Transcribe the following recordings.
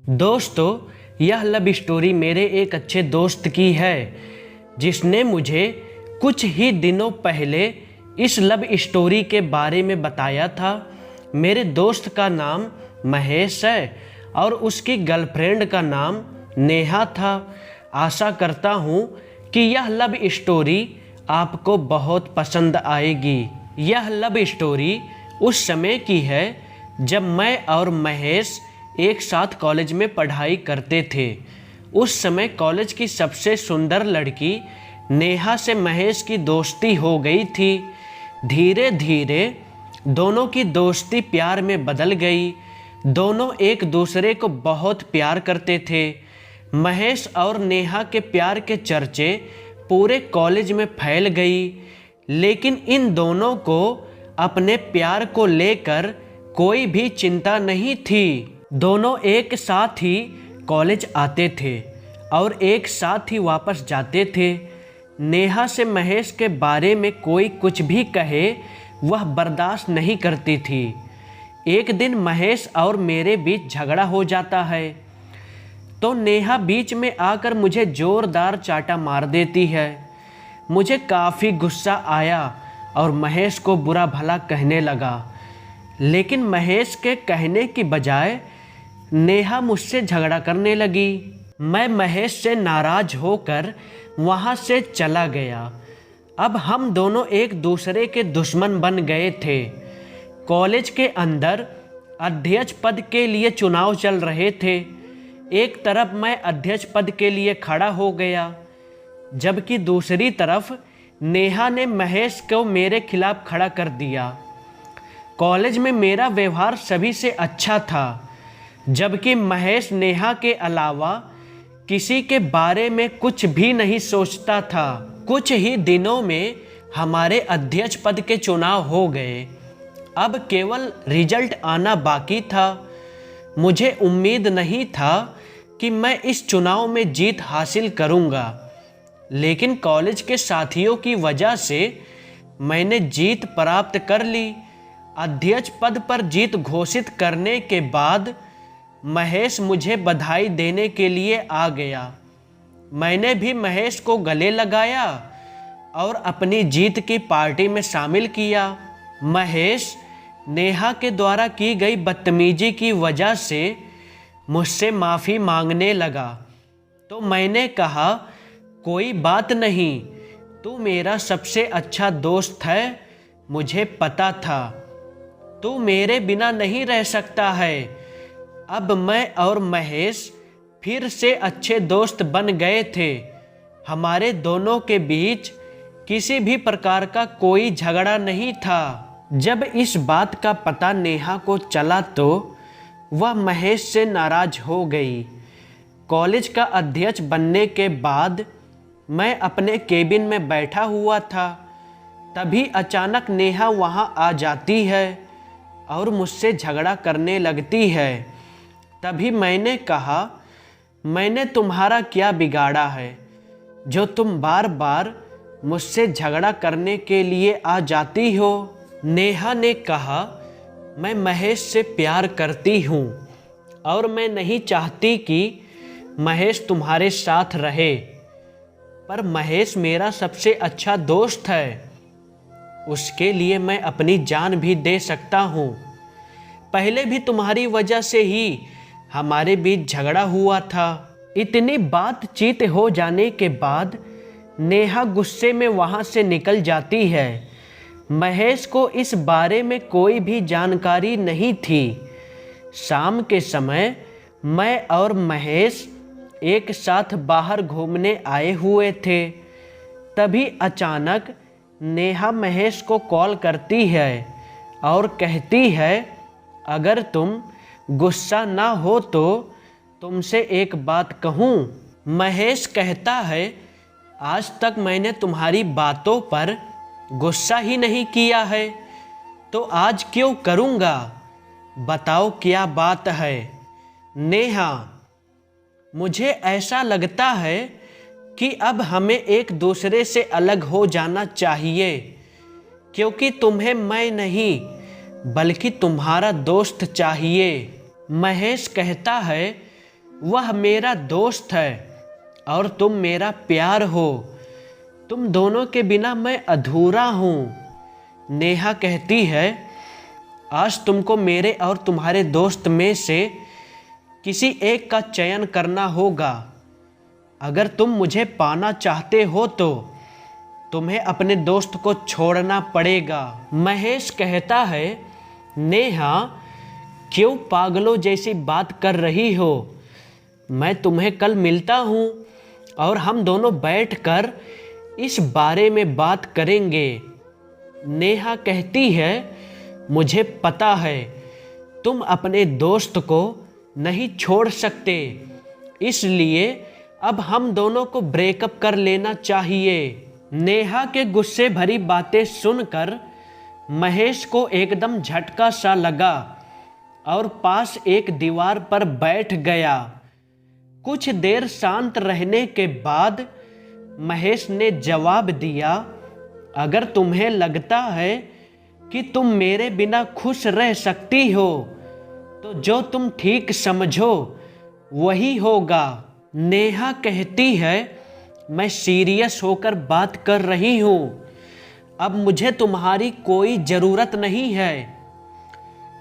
दोस्तों, यह love story मेरे एक अच्छे दोस्त की है जिसने मुझे कुछ ही दिनों पहले इस लव स्टोरी के बारे में बताया था। मेरे दोस्त का नाम महेश है और उसकी गर्लफ्रेंड का नाम नेहा था। आशा करता हूँ कि यह लव स्टोरी आपको बहुत पसंद आएगी। यह लव स्टोरी उस समय की है जब मैं और महेश एक साथ कॉलेज में पढ़ाई करते थे। उस समय कॉलेज की सबसे सुंदर लड़की नेहा से महेश की दोस्ती हो गई थी। धीरे धीरे दोनों की दोस्ती प्यार में बदल गई। दोनों एक दूसरे को बहुत प्यार करते थे। महेश और नेहा के प्यार के चर्चे पूरे कॉलेज में फैल गई, लेकिन इन दोनों को अपने प्यार को लेकर कोई भी चिंता नहीं थी। दोनों एक साथ ही कॉलेज आते थे और एक साथ ही वापस जाते थे। नेहा से महेश के बारे में कोई कुछ भी कहे वह बर्दाश्त नहीं करती थी। एक दिन महेश और मेरे बीच झगड़ा हो जाता है तो नेहा बीच में आकर मुझे ज़ोरदार चाटा मार देती है। मुझे काफ़ी गुस्सा आया और महेश को बुरा भला कहने लगा, लेकिन महेश के कहने की बजाय नेहा मुझसे झगड़ा करने लगी। मैं महेश से नाराज़ होकर वहाँ से चला गया। अब हम दोनों एक दूसरे के दुश्मन बन गए थे। कॉलेज के अंदर अध्यक्ष पद के लिए चुनाव चल रहे थे। एक तरफ मैं अध्यक्ष पद के लिए खड़ा हो गया, जबकि दूसरी तरफ नेहा ने महेश को मेरे खिलाफ खड़ा कर दिया। कॉलेज में मेरा व्यवहार सभी से अच्छा था, जबकि महेश नेहा के अलावा किसी के बारे में कुछ भी नहीं सोचता था। कुछ ही दिनों में हमारे अध्यक्ष पद के चुनाव हो गए। अब केवल रिजल्ट आना बाकी था। मुझे उम्मीद नहीं था कि मैं इस चुनाव में जीत हासिल करूंगा, लेकिन कॉलेज के साथियों की वजह से मैंने जीत प्राप्त कर ली। अध्यक्ष पद पर जीत घोषित करने के बाद महेश मुझे बधाई देने के लिए आ गया। मैंने भी महेश को गले लगाया और अपनी जीत की पार्टी में शामिल किया। महेश नेहा के द्वारा की गई बदतमीजी की वजह से मुझसे माफ़ी मांगने लगा, तो मैंने कहा, कोई बात नहीं, तू मेरा सबसे अच्छा दोस्त है। मुझे पता था तू मेरे बिना नहीं रह सकता है। अब मैं और महेश फिर से अच्छे दोस्त बन गए थे। हमारे दोनों के बीच किसी भी प्रकार का कोई झगड़ा नहीं था। जब इस बात का पता नेहा को चला तो वह महेश से नाराज हो गई। कॉलेज का अध्यक्ष बनने के बाद मैं अपने केबिन में बैठा हुआ था, तभी अचानक नेहा वहाँ आ जाती है और मुझसे झगड़ा करने लगती है। तभी मैंने कहा, मैंने तुम्हारा क्या बिगाड़ा है जो तुम बार बार मुझसे झगड़ा करने के लिए आ जाती हो। नेहा ने कहा, मैं महेश से प्यार करती हूँ और मैं नहीं चाहती कि महेश तुम्हारे साथ रहे, पर महेश मेरा सबसे अच्छा दोस्त है। उसके लिए मैं अपनी जान भी दे सकता हूँ। पहले भी तुम्हारी वजह से ही हमारे बीच झगड़ा हुआ था। इतनी बातचीत हो जाने के बाद नेहा गुस्से में वहाँ से निकल जाती है। महेश को इस बारे में कोई भी जानकारी नहीं थी। शाम के समय मैं और महेश एक साथ बाहर घूमने आए हुए थे। तभी अचानक नेहा महेश को कॉल करती है और कहती है, अगर तुम गुस्सा ना हो तो तुमसे एक बात कहूँ। महेश कहता है, आज तक मैंने तुम्हारी बातों पर गुस्सा ही नहीं किया है, तो आज क्यों करूँगा? बताओ क्या बात है? नेहा, मुझे ऐसा लगता है कि अब हमें एक दूसरे से अलग हो जाना चाहिए, क्योंकि तुम्हें मैं नहीं बल्कि तुम्हारा दोस्त चाहिए। महेश कहता है, वह मेरा दोस्त है और तुम मेरा प्यार हो। तुम दोनों के बिना मैं अधूरा हूँ। नेहा कहती है, आज तुमको मेरे और तुम्हारे दोस्त में से किसी एक का चयन करना होगा। अगर तुम मुझे पाना चाहते हो तो तुम्हें अपने दोस्त को छोड़ना पड़ेगा। महेश कहता है, नेहा क्यों पागलों जैसी बात कर रही हो? मैं तुम्हें कल मिलता हूँ और हम दोनों बैठकर इस बारे में बात करेंगे। नेहा कहती है, मुझे पता है तुम अपने दोस्त को नहीं छोड़ सकते, इसलिए अब हम दोनों को ब्रेकअप कर लेना चाहिए। नेहा के गुस्से भरी बातें सुनकर महेश को एकदम झटका सा लगा और पास एक दीवार पर बैठ गया। कुछ देर शांत रहने के बाद महेश ने जवाब दिया, अगर तुम्हें लगता है कि तुम मेरे बिना खुश रह सकती हो तो जो तुम ठीक समझो वही होगा। नेहा कहती है, मैं सीरियस होकर बात कर रही हूँ। अब मुझे तुम्हारी कोई ज़रूरत नहीं है।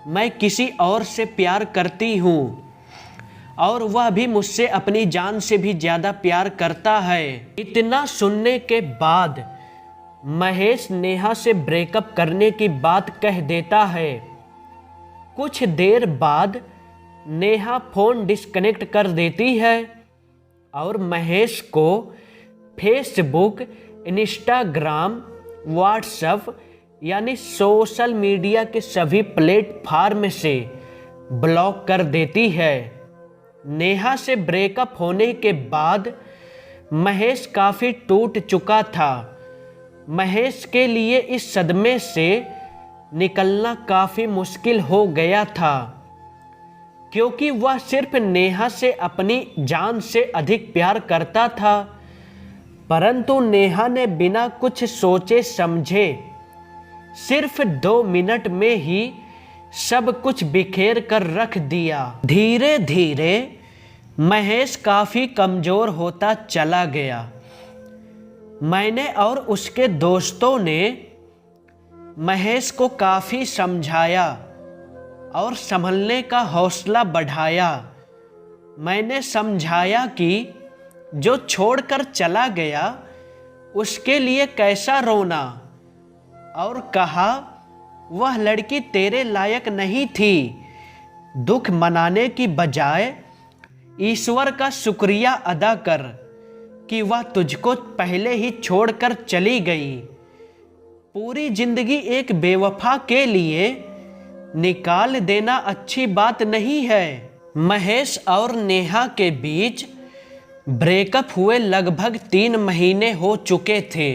मैं किसी और से प्यार करती हूँ और वह भी मुझसे अपनी जान से भी ज़्यादा प्यार करता है। इतना सुनने के बाद महेश नेहा से ब्रेकअप करने की बात कह देता है। कुछ देर बाद नेहा फ़ोन डिस्कनेक्ट कर देती है और महेश को फेसबुक, इंस्टाग्राम, व्हाट्सएप यानी सोशल मीडिया के सभी प्लेटफार्म से ब्लॉक कर देती है। नेहा से ब्रेकअप होने के बाद महेश काफ़ी टूट चुका था। महेश के लिए इस सदमे से निकलना काफ़ी मुश्किल हो गया था, क्योंकि वह सिर्फ नेहा से अपनी जान से अधिक प्यार करता था। परंतु नेहा ने बिना कुछ सोचे समझे सिर्फ 2 मिनट में ही सब कुछ बिखेर कर रख दिया। धीरे धीरे महेश काफ़ी कमज़ोर होता चला गया। मैंने और उसके दोस्तों ने महेश को काफ़ी समझाया और संभलने का हौसला बढ़ाया। मैंने समझाया कि जो छोड़कर चला गया उसके लिए कैसा रोना, और कहा वह लड़की तेरे लायक नहीं थी। दुख मनाने की बजाय ईश्वर का शुक्रिया अदा कर कि वह तुझको पहले ही छोड़कर चली गई। पूरी जिंदगी एक बेवफा के लिए निकाल देना अच्छी बात नहीं है। महेश और नेहा के बीच ब्रेकअप हुए लगभग 3 महीने हो चुके थे।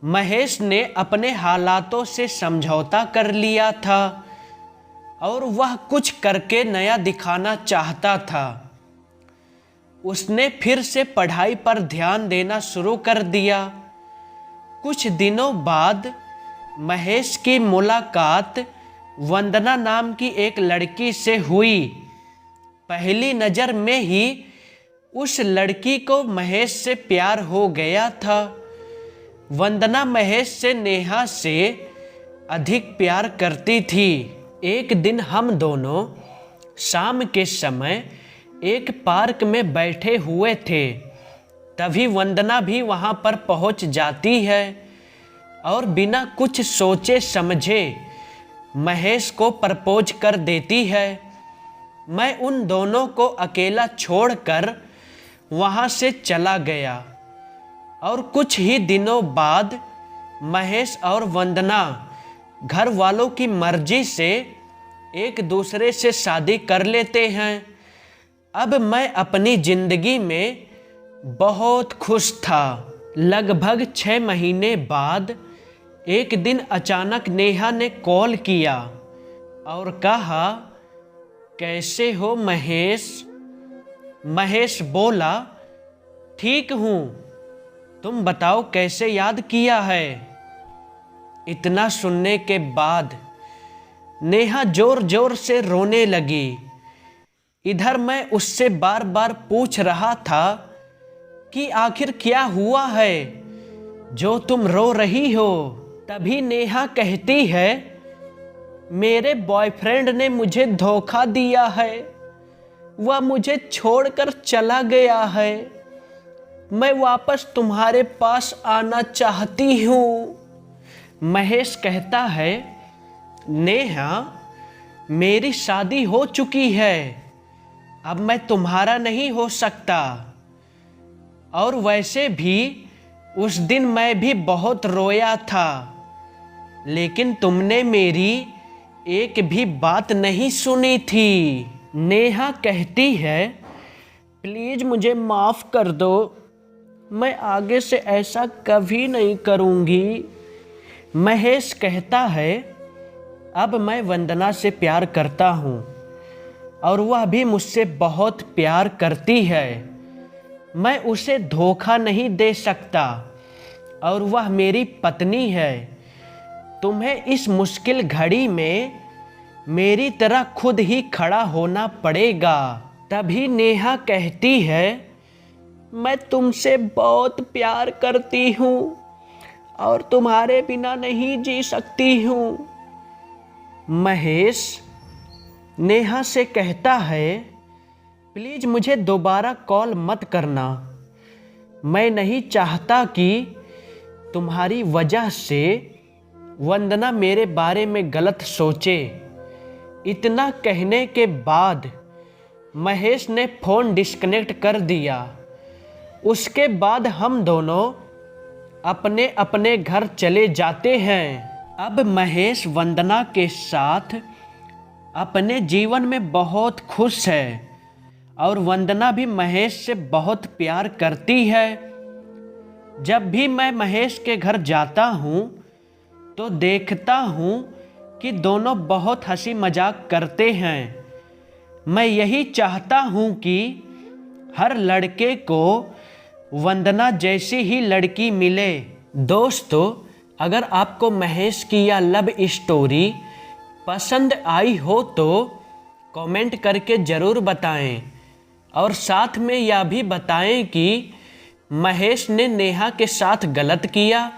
महेश ने अपने हालातों से समझौता कर लिया था और वह कुछ करके नया दिखाना चाहता था। उसने फिर से पढ़ाई पर ध्यान देना शुरू कर दिया। कुछ दिनों बाद महेश की मुलाकात वंदना नाम की एक लड़की से हुई। पहली नज़र में ही उस लड़की को महेश से प्यार हो गया था। वंदना महेश से नेहा से अधिक प्यार करती थी। एक दिन हम दोनों शाम के समय एक पार्क में बैठे हुए थे। तभी वंदना भी वहाँ पर पहुँच जाती है और बिना कुछ सोचे समझे महेश को प्रपोज कर देती है। मैं उन दोनों को अकेला छोड़कर वहाँ से चला गया और कुछ ही दिनों बाद महेश और वंदना घर वालों की मर्जी से एक दूसरे से शादी कर लेते हैं। अब मैं अपनी ज़िंदगी में बहुत खुश था। लगभग 6 महीने बाद एक दिन अचानक नेहा ने कॉल किया और कहा, कैसे हो महेश? महेश बोला, ठीक हूँ, तुम बताओ कैसे याद किया है? इतना सुनने के बाद नेहा जोर जोर से रोने लगी। इधर मैं उससे बार बार पूछ रहा था कि आखिर क्या हुआ है जो तुम रो रही हो। तभी नेहा कहती है, मेरे बॉयफ्रेंड ने मुझे धोखा दिया है, वह मुझे छोड़कर चला गया है, मैं वापस तुम्हारे पास आना चाहती हूँ। महेश कहता है, नेहा मेरी शादी हो चुकी है, अब मैं तुम्हारा नहीं हो सकता। और वैसे भी उस दिन मैं भी बहुत रोया था, लेकिन तुमने मेरी एक भी बात नहीं सुनी थी। नेहा कहती है, प्लीज़ मुझे माफ़ कर दो, मैं आगे से ऐसा कभी नहीं करूँगी। महेश कहता है, अब मैं वंदना से प्यार करता हूँ और वह भी मुझसे बहुत प्यार करती है। मैं उसे धोखा नहीं दे सकता और वह मेरी पत्नी है। तुम्हें इस मुश्किल घड़ी में मेरी तरह खुद ही खड़ा होना पड़ेगा। तभी नेहा कहती है, मैं तुमसे बहुत प्यार करती हूँ और तुम्हारे बिना नहीं जी सकती हूँ। महेश नेहा से कहता है, प्लीज़ मुझे दोबारा कॉल मत करना, मैं नहीं चाहता कि तुम्हारी वजह से वंदना मेरे बारे में गलत सोचे। इतना कहने के बाद महेश ने फ़ोन डिस्कनेक्ट कर दिया। उसके बाद हम दोनों अपने अपने घर चले जाते हैं। अब महेश वंदना के साथ अपने जीवन में बहुत खुश है और वंदना भी महेश से बहुत प्यार करती है। जब भी मैं महेश के घर जाता हूँ तो देखता हूँ कि दोनों बहुत हंसी मजाक करते हैं। मैं यही चाहता हूँ कि हर लड़के को वंदना जैसी ही लड़की मिले। दोस्तों, अगर आपको महेश की यह लव स्टोरी पसंद आई हो तो कमेंट करके ज़रूर बताएं और साथ में यह भी बताएं कि महेश ने नेहा के साथ गलत किया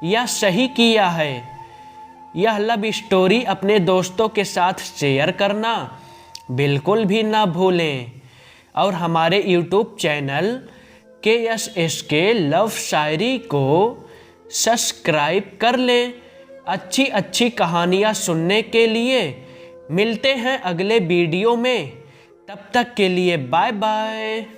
या सही किया है। यह लव स्टोरी अपने दोस्तों के साथ शेयर करना बिल्कुल भी ना भूलें और हमारे YouTube चैनल KSSK लव शायरी को सब्सक्राइब कर लें। अच्छी अच्छी कहानियाँ सुनने के लिए मिलते हैं अगले वीडियो में। तब तक के लिए बाय बाय।